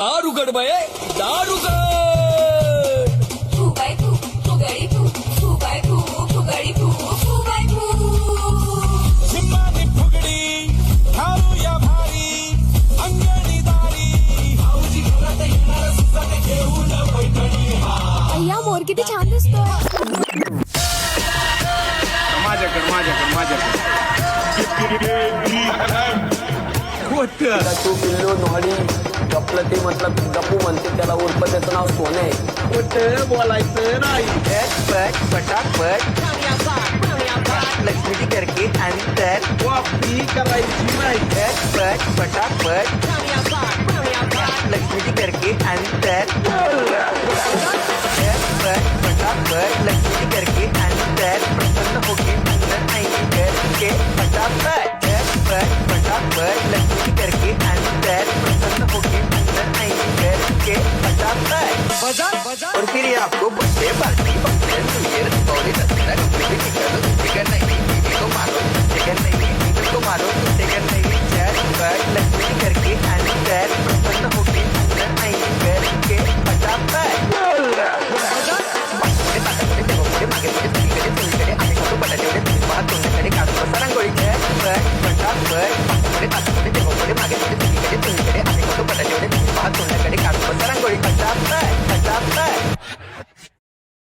दारुगड बये दारुगड फुगाई फू फुगडी फू फुगाई फू फुगडी फू फुगाई फू चिम्मानी फुगडी घालूया भारी अंगणी दारी भाऊजी घरात येणार सुसाट घेऊन पैठणी अय्या मोर किती छान दिसतोय तू पिल्लू नॉडी गपलं ते मतलब गपू म्हणते त्याला उर्फ त्याचं नाव सोने कुठं बोलायचं नाही लक्ष्मीची करके आणि तर वापी करायची नाही पटापट लक्ष्मीची करके आणि तर पटापट लक्ष्मीची करके आणि तर प्रसन्न होके अंदर नाही करके पटापट लक्ष्मीची करके आणि तर प्रसन्न होके अंदर नहीं करके पटापट और फिर ये आपको birthday party function new year Deepavali Dussehra complete ticket ticket नहीं बीबी को मारो टिकट नहीं बीबी को मारो टिकट नहीं चट लक्ष्मी करके आणि तर प्रसन्न होके अंदर नहीं करके पटापट मागे